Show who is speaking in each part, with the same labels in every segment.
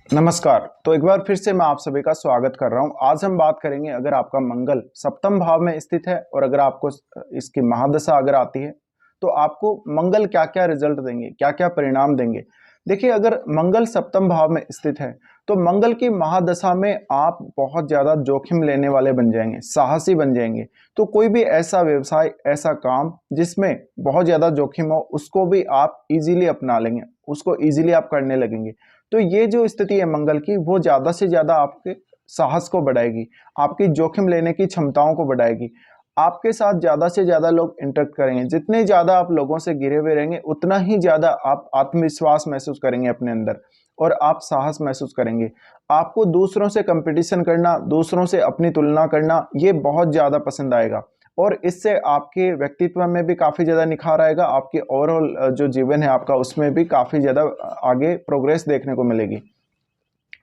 Speaker 1: नमस्कार। तो एक बार फिर से मैं आप सभी का स्वागत कर रहा हूं। आज हम बात करेंगे, अगर आपका मंगल सप्तम भाव में स्थित है और अगर आपको इसकी महादशा अगर आती है तो आपको मंगल क्या-क्या रिजल्ट देंगे, क्या-क्या परिणाम देंगे। देखिए, अगर मंगल सप्तम भाव में स्थित है तो मंगल की महादशा में आप बहुत ज़्यादा जोखिम लेने वाले बन जाएंगे, साहसी बन जाएंगे। तो कोई भी ऐसा व्यवसाय, ऐसा काम जिसमें बहुत ज़्यादा जोखिम हो, उसको भी आप इजीली अपना लेंगे, उसको इजीली आप करने लगेंगे। तो ये जो स्थिति है मंगल की, वो ज़्यादा से ज़्यादा आपके साहस को बढ़ाएगी, आपकी जोखिम लेने की क्षमताओं को बढ़ाएगी। आपके साथ ज़्यादा से ज़्यादा लोग इंटरेक्ट करेंगे। जितने ज़्यादा आप लोगों से घिरे हुए रहेंगे, उतना ही ज़्यादा आप आत्मविश्वास महसूस करेंगे अपने अंदर और आप साहस महसूस करेंगे। आपको दूसरों से कॉम्पिटिशन करना, दूसरों से अपनी तुलना करना, ये बहुत ज़्यादा पसंद आएगा और इससे आपके व्यक्तित्व में भी काफ़ी ज़्यादा निखार आएगा। आपके ओवरऑल जो जीवन है आपका, उसमें भी काफ़ी ज़्यादा आगे प्रोग्रेस देखने को मिलेगी।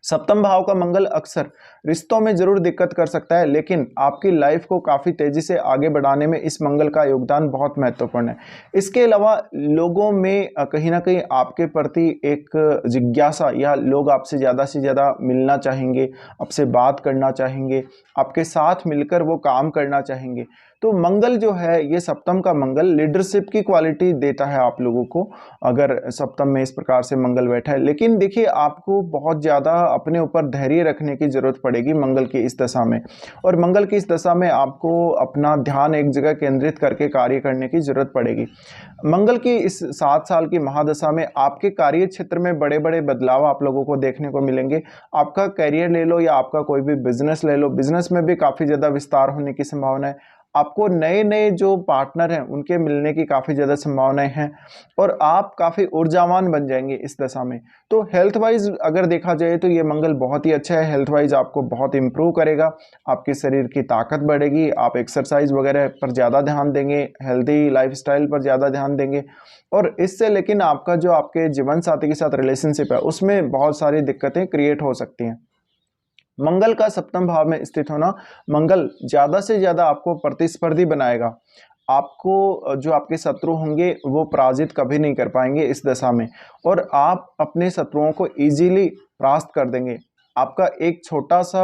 Speaker 1: सप्तम भाव का मंगल अक्सर रिश्तों में जरूर दिक्कत कर सकता है, लेकिन आपकी लाइफ को काफ़ी तेज़ी से आगे बढ़ाने में इस मंगल का योगदान बहुत महत्वपूर्ण है। इसके अलावा लोगों में कहीं ना कहीं आपके प्रति एक जिज्ञासा, या लोग आपसे ज़्यादा से ज़्यादा मिलना चाहेंगे, आपसे बात करना चाहेंगे, आपके साथ मिलकर वो काम करना चाहेंगे। तो मंगल जो है, ये सप्तम का मंगल लीडरशिप की क्वालिटी देता है आप लोगों को, अगर सप्तम में इस प्रकार से मंगल बैठा है। लेकिन देखिए, आपको बहुत ज़्यादा अपने ऊपर धैर्य रखने की जरूरत पड़ेगी मंगल की इस दशा में। और मंगल की इस दशा में आपको अपना ध्यान एक जगह केंद्रित करके कार्य करने की जरूरत पड़ेगी। मंगल की इस 7 साल की महादशा में आपके कार्य क्षेत्र में बड़े बड़े बदलाव आप लोगों को देखने को मिलेंगे। आपका करियर ले लो या आपका कोई भी बिजनेस ले लो, बिजनेस में भी काफ़ी ज़्यादा विस्तार होने की संभावना है। आपको नए नए जो पार्टनर हैं उनके मिलने की काफ़ी ज़्यादा संभावनाएं हैं और आप काफ़ी ऊर्जावान बन जाएंगे इस दशा में। तो हेल्थ वाइज अगर देखा जाए तो ये मंगल बहुत ही अच्छा है। हेल्थ वाइज आपको बहुत इंप्रूव करेगा, आपके शरीर की ताकत बढ़ेगी, आप एक्सरसाइज वगैरह पर ज़्यादा ध्यान देंगे, हेल्दी लाइफस्टाइल पर ज़्यादा ध्यान देंगे। और इससे लेकिन आपका जो आपके जीवन साथी के साथ रिलेशनशिप है, उसमें बहुत सारी दिक्कतें क्रिएट हो सकती हैं। मंगल का सप्तम भाव में स्थित होना, मंगल ज़्यादा से ज़्यादा आपको प्रतिस्पर्धी बनाएगा। आपको जो आपके शत्रु होंगे वो पराजित कभी नहीं कर पाएंगे इस दशा में, और आप अपने शत्रुओं को इजीली परास्त कर देंगे। आपका एक छोटा सा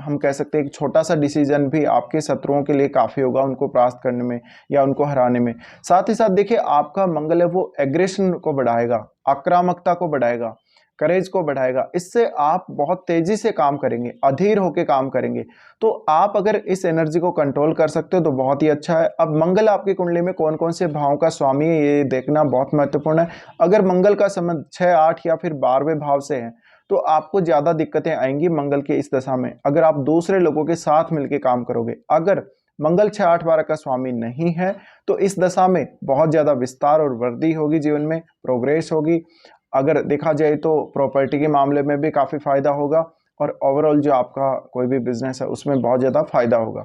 Speaker 1: हम कह सकते हैं एक छोटा सा डिसीजन भी आपके शत्रुओं के लिए काफ़ी होगा उनको परास्त करने में या उनको हराने में। साथ ही साथ देखिए, आपका मंगल है वो एग्रेशन को बढ़ाएगा, आक्रामकता को बढ़ाएगा, करेज को बढ़ाएगा। इससे आप बहुत तेजी से काम करेंगे, अधीर होकर काम करेंगे। तो आप अगर इस एनर्जी को कंट्रोल कर सकते हो तो बहुत ही अच्छा है। अब मंगल आपकी कुंडली में कौन कौन से भाव का स्वामी है, ये देखना बहुत महत्वपूर्ण है। अगर मंगल का संबंध 6, 8 या फिर 12वें भाव से है तो आपको ज़्यादा दिक्कतें आएंगी मंगल के इस दशा में, अगर आप दूसरे लोगों के साथ मिलकर काम करोगे। अगर मंगल 6, 8, 12 का स्वामी नहीं है तो इस दशा में बहुत ज़्यादा विस्तार और वृद्धि होगी, जीवन में प्रोग्रेस होगी। अगर देखा जाए तो प्रॉपर्टी के मामले में भी काफ़ी फायदा होगा और ओवरऑल जो आपका कोई भी बिजनेस है उसमें बहुत ज़्यादा फायदा होगा।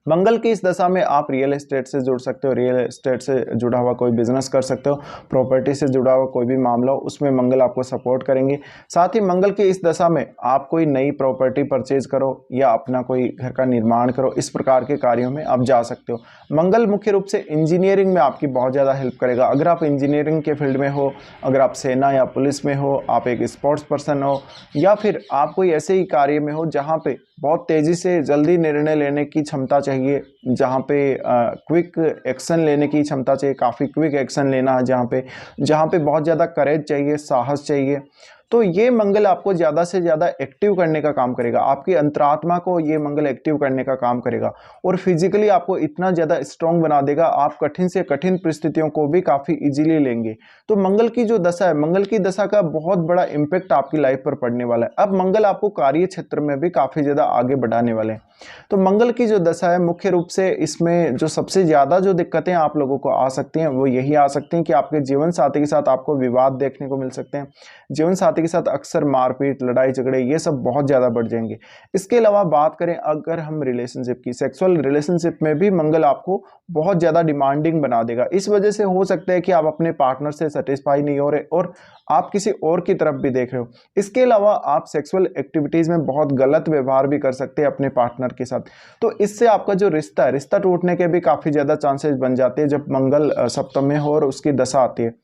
Speaker 1: मंगल की इस दशा में आप रियल एस्टेट से जुड़ सकते हो, रियल एस्टेट से जुड़ा हुआ कोई बिजनेस कर सकते हो, प्रॉपर्टी से जुड़ा हुआ कोई भी मामला हो उसमें मंगल आपको सपोर्ट करेंगे। साथ ही मंगल की इस दशा में आप कोई नई प्रॉपर्टी परचेज करो या अपना कोई घर का निर्माण करो, इस प्रकार के कार्यों में आप जा सकते हो। मंगल मुख्य रूप से इंजीनियरिंग में आपकी बहुत ज़्यादा हेल्प करेगा। अगर आप इंजीनियरिंग के फील्ड में हो, अगर आप सेना या पुलिस में हो, आप एक स्पोर्ट्स पर्सन हो, या फिर आप कोई ऐसे ही कार्य में हो जहाँ पे बहुत तेज़ी से जल्दी निर्णय लेने की क्षमता चाहिए, जहाँ पे क्विक एक्शन लेने की क्षमता चाहिए, काफ़ी क्विक एक्शन लेना है, जहाँ पे बहुत ज़्यादा करेज चाहिए, साहस चाहिए, तो ये मंगल आपको ज़्यादा से ज़्यादा एक्टिव करने का काम करेगा। आपकी अंतरात्मा को ये मंगल एक्टिव करने का काम करेगा और फिजिकली आपको इतना ज़्यादा स्ट्रॉन्ग बना देगा, आप कठिन से कठिन परिस्थितियों को भी काफ़ी इजीली लेंगे। तो मंगल की जो दशा है, मंगल की दशा का बहुत बड़ा इम्पैक्ट आपकी लाइफ पर पड़ने वाला है। अब मंगल आपको कार्य क्षेत्र में भी काफ़ी ज़्यादा आगे बढ़ाने वाले हैं। तो मंगल की जो दशा है, मुख्य रूप से इसमें जो सबसे ज़्यादा जो दिक्कतें आप लोगों को आ सकती हैं वो यही आ सकती हैं कि आपके जीवन साथी के साथ आपको विवाद देखने को मिल सकते हैं। जीवन साथी के साथ अक्सर मारपीट, लड़ाई झगड़े, ये सब बहुत ज़्यादा बढ़ जाएंगे। इसके अलावा बात करें अगर हम रिलेशनशिप की, सेक्सुअल रिलेशनशिप में भी मंगल आपको बहुत ज़्यादा डिमांडिंग बना देगा। इस वजह से हो सकता है कि आप अपने पार्टनर से सेटिस्फाई नहीं हो रहे और आप किसी और की तरफ भी देख रहे हो। इसके अलावा आप सेक्सुअल एक्टिविटीज़ में बहुत गलत व्यवहार भी कर सकते हैं अपने पार्टनर के साथ। तो इससे आपका जो रिश्ता है, रिश्ता टूटने के भी काफ़ी ज़्यादा चांसेस बन जाते हैं जब मंगल सप्तम में हो और उसकी दशा आती है।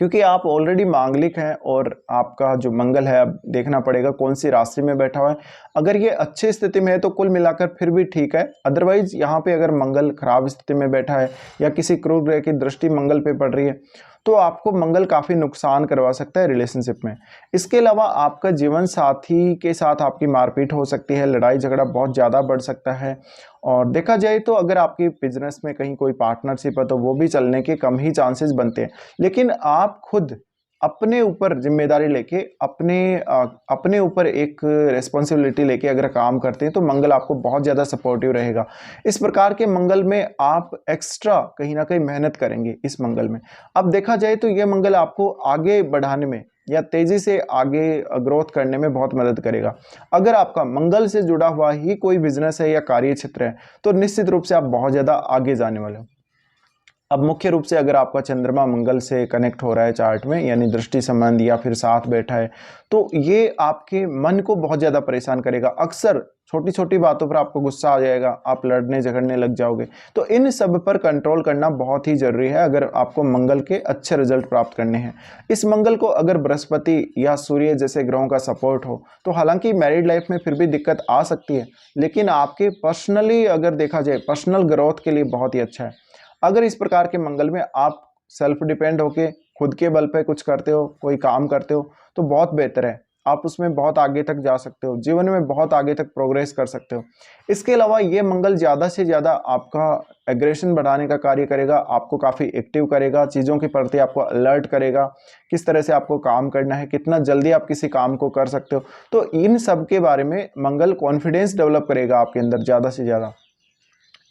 Speaker 1: क्योंकि आप ऑलरेडी मांगलिक हैं और आपका जो मंगल है अब देखना पड़ेगा कौन सी राशि में बैठा हुआ है। अगर ये अच्छी स्थिति में है तो कुल मिलाकर फिर भी ठीक है, अदरवाइज यहाँ पे अगर मंगल खराब स्थिति में बैठा है या किसी क्रूर ग्रह की दृष्टि मंगल पे पड़ रही है तो आपको मंगल काफ़ी नुकसान करवा सकता है रिलेशनशिप में। इसके अलावा आपका जीवन साथी के साथ आपकी मारपीट हो सकती है, लड़ाई झगड़ा बहुत ज़्यादा बढ़ सकता है। और देखा जाए तो अगर आपकी बिजनेस में कहीं कोई पार्टनरशिप है तो वो भी चलने के कम ही चांसेस बनते हैं। लेकिन आप खुद अपने ऊपर जिम्मेदारी लेके अपने ऊपर एक रिस्पॉन्सिबिलिटी लेके अगर काम करते हैं तो मंगल आपको बहुत ज़्यादा सपोर्टिव रहेगा। इस प्रकार के मंगल में आप एक्स्ट्रा कहीं ना कहीं मेहनत करेंगे इस मंगल में। अब देखा जाए तो ये मंगल आपको आगे बढ़ाने में या तेजी से आगे ग्रोथ करने में बहुत मदद करेगा। अगर आपका मंगल से जुड़ा हुआ ही कोई बिजनेस है या कार्य क्षेत्र है तो निश्चित रूप से आप बहुत ज़्यादा आगे जाने वाले हो। अब मुख्य रूप से अगर आपका चंद्रमा मंगल से कनेक्ट हो रहा है चार्ट में, यानी दृष्टि संबंध या फिर साथ बैठा है, तो ये आपके मन को बहुत ज़्यादा परेशान करेगा। अक्सर छोटी छोटी बातों पर आपको गुस्सा आ जाएगा, आप लड़ने झगड़ने लग जाओगे। तो इन सब पर कंट्रोल करना बहुत ही जरूरी है अगर आपको मंगल के अच्छे रिजल्ट प्राप्त करने हैं। इस मंगल को अगर बृहस्पति या सूर्य जैसे ग्रहों का सपोर्ट हो तो हालांकि मैरिड लाइफ में फिर भी दिक्कत आ सकती है, लेकिन आपके पर्सनली अगर देखा जाए पर्सनल ग्रोथ के लिए बहुत ही अच्छा है। अगर इस प्रकार के मंगल में आप सेल्फ डिपेंड होके खुद के बल पे कुछ करते हो, कोई काम करते हो तो बहुत बेहतर है। आप उसमें बहुत आगे तक जा सकते हो, जीवन में बहुत आगे तक प्रोग्रेस कर सकते हो। इसके अलावा ये मंगल ज़्यादा से ज़्यादा आपका एग्रेशन बढ़ाने का कार्य करेगा, आपको काफ़ी एक्टिव करेगा, चीज़ों के प्रति आपको अलर्ट करेगा, किस तरह से आपको काम करना है, कितना जल्दी आप किसी काम को कर सकते हो। तो इन सब के बारे में मंगल कॉन्फिडेंस डेवलप करेगा आपके अंदर ज़्यादा से ज़्यादा।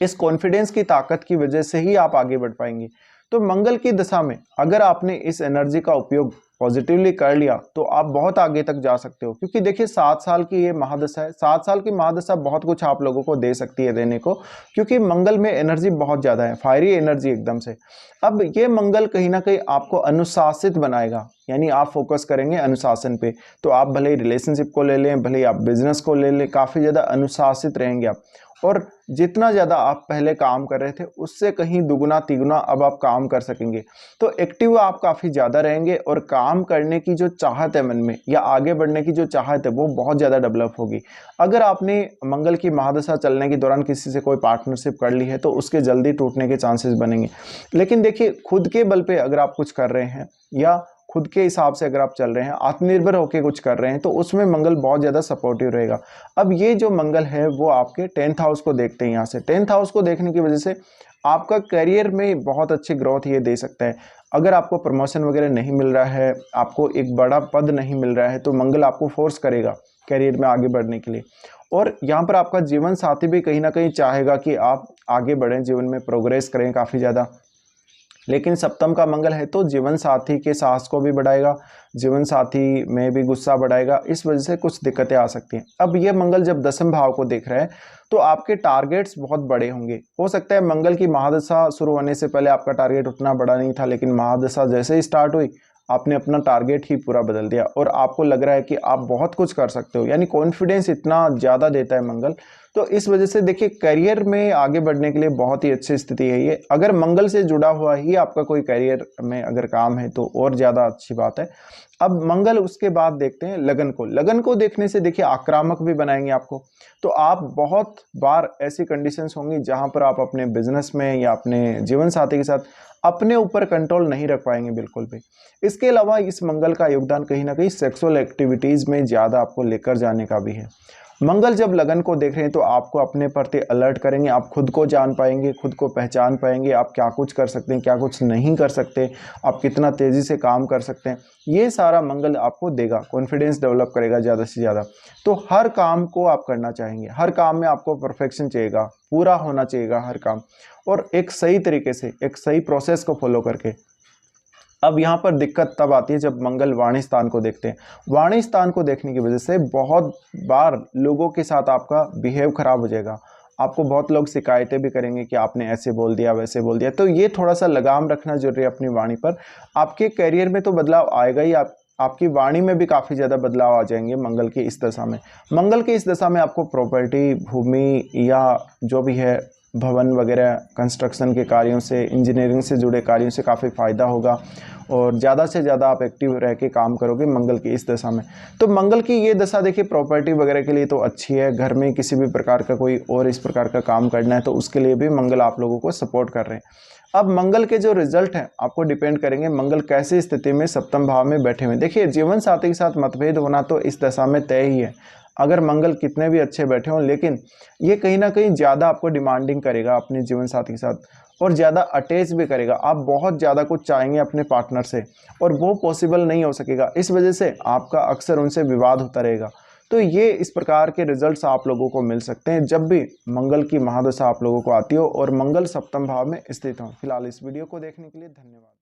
Speaker 1: इस कॉन्फिडेंस की ताकत की वजह से ही आप आगे बढ़ पाएंगे। तो मंगल की दशा में अगर आपने इस एनर्जी का उपयोग पॉजिटिवली कर लिया तो आप बहुत आगे तक जा सकते हो। क्योंकि देखिए 7 साल की ये महादशा है, 7 साल की महादशा बहुत कुछ आप लोगों को दे सकती है देने को, क्योंकि मंगल में एनर्जी बहुत ज़्यादा है, फायरी एनर्जी एकदम से। अब ये मंगल कहीं ना कहीं आपको अनुशासित बनाएगा, यानी आप फोकस करेंगे अनुशासन पे। तो आप भले ही रिलेशनशिप को ले लें, भले ही आप बिजनेस को ले लें, काफ़ी ज़्यादा अनुशासित रहेंगे आप। और जितना ज़्यादा आप पहले काम कर रहे थे उससे कहीं दुगुना तिगुना अब आप काम कर सकेंगे। तो एक्टिव आप काफ़ी ज़्यादा रहेंगे और काम करने की जो चाहत है मन में या आगे बढ़ने की जो चाहत है वो बहुत ज़्यादा डेवलप होगी। अगर आपने मंगल की महादशा चलने के दौरान किसी से कोई पार्टनरशिप कर ली है तो उसके जल्दी टूटने के चांसेस बनेंगे। लेकिन देखिए खुद के बल पे अगर आप कुछ कर रहे हैं या खुद के हिसाब से अगर आप चल रहे हैं, आत्मनिर्भर होकर कुछ कर रहे हैं, तो उसमें मंगल बहुत ज़्यादा सपोर्टिव रहेगा। अब ये जो मंगल है वो आपके 10th हाउस को देखते हैं। यहाँ से 10th हाउस को देखने की वजह से आपका करियर में बहुत अच्छी ग्रोथ ये दे सकता है। अगर आपको प्रमोशन वगैरह नहीं मिल रहा है, आपको एक बड़ा पद नहीं मिल रहा है, तो मंगल आपको फोर्स करेगा करियर में आगे बढ़ने के लिए। और यहाँ पर आपका जीवन साथी भी कहीं ना कहीं चाहेगा कि आप आगे बढ़ें, जीवन में प्रोग्रेस करें काफ़ी ज़्यादा। लेकिन सप्तम का मंगल है तो जीवन साथी के साहस को भी बढ़ाएगा, जीवन साथी में भी गुस्सा बढ़ाएगा, इस वजह से कुछ दिक्कतें आ सकती हैं। अब ये मंगल जब 10वें भाव को देख रहा है तो आपके टारगेट्स बहुत बड़े होंगे। हो सकता है मंगल की महादशा शुरू होने से पहले आपका टारगेट उतना बड़ा नहीं था, लेकिन महादशा जैसे ही स्टार्ट हुई आपने अपना टारगेट ही पूरा बदल दिया और आपको लग रहा है कि आप बहुत कुछ कर सकते हो, यानी कॉन्फिडेंस इतना ज़्यादा देता है मंगल। तो इस वजह से देखिए करियर में आगे बढ़ने के लिए बहुत ही अच्छी स्थिति है ये। अगर मंगल से जुड़ा हुआ ही आपका कोई करियर में अगर काम है तो और ज़्यादा अच्छी बात है। अब मंगल उसके बाद देखते हैं लगन को। लगन को देखने से देखिए आक्रामक भी बनाएंगे आपको। तो आप बहुत बार ऐसी कंडीशंस होंगी जहां पर आप अपने बिजनेस में या अपने जीवन साथी के साथ अपने ऊपर कंट्रोल नहीं रख पाएंगे बिल्कुल भी। इसके अलावा इस मंगल का योगदान कहीं ना कहीं सेक्सुअल एक्टिविटीज़ में ज़्यादा आपको लेकर जाने का भी है। मंगल जब लगन को देख रहे हैं तो आपको अपने प्रति अलर्ट करेंगे, आप खुद को जान पाएंगे, खुद को पहचान पाएंगे, आप क्या कुछ कर सकते हैं, क्या कुछ नहीं कर सकते, आप कितना तेज़ी से काम कर सकते हैं, ये सारा मंगल आपको देगा, कॉन्फिडेंस डेवलप करेगा ज़्यादा से ज़्यादा। तो हर काम को आप करना चाहेंगे, हर काम में आपको परफेक्शन चाहिएगा, पूरा होना चाहिएगा हर काम, और एक सही तरीके से एक सही प्रोसेस को फॉलो करके। अब यहाँ पर दिक्कत तब आती है जब मंगल वाणी स्थान को देखते हैं। वाणी स्थान को देखने की वजह से बहुत बार लोगों के साथ आपका बिहेव खराब हो जाएगा। आपको बहुत लोग शिकायतें भी करेंगे कि आपने ऐसे बोल दिया, वैसे बोल दिया। तो ये थोड़ा सा लगाम रखना जरूरी है अपनी वाणी पर। आपके करियर में तो बदलाव आएगा ही, आपकी वाणी में भी काफ़ी ज़्यादा बदलाव आ जाएंगे मंगल की इस दशा में। मंगल की इस दशा में आपको प्रॉपर्टी, भूमि या जो भी है भवन वगैरह कंस्ट्रक्शन के कार्यों से, इंजीनियरिंग से जुड़े कार्यों से काफ़ी फ़ायदा होगा और ज़्यादा से ज़्यादा आप एक्टिव रह के काम करोगे मंगल की इस दशा में। तो मंगल की ये दशा देखिए प्रॉपर्टी वगैरह के लिए तो अच्छी है, घर में किसी भी प्रकार का कोई और इस प्रकार का काम करना है तो उसके लिए भी मंगल आप लोगों को सपोर्ट कर रहे हैं। अब मंगल के जो रिजल्ट हैं आपको डिपेंड करेंगे मंगल कैसी स्थिति में सप्तम भाव में बैठे हुए। देखिए जीवन साथी के साथ मतभेद होना तो इस दशा में तय ही है, अगर मंगल कितने भी अच्छे बैठे हों, लेकिन ये कहीं ना कहीं ज़्यादा आपको डिमांडिंग करेगा अपने जीवन साथी के साथ और ज़्यादा अटैच भी करेगा। आप बहुत ज़्यादा कुछ चाहेंगे अपने पार्टनर से और वो पॉसिबल नहीं हो सकेगा, इस वजह से आपका अक्सर उनसे विवाद होता रहेगा। तो ये इस प्रकार के रिजल्ट्स आप लोगों को मिल सकते हैं जब भी मंगल की महादशा आप लोगों को आती हो और मंगल सप्तम भाव में स्थित हो। फिलहाल इस वीडियो को देखने के लिए धन्यवाद।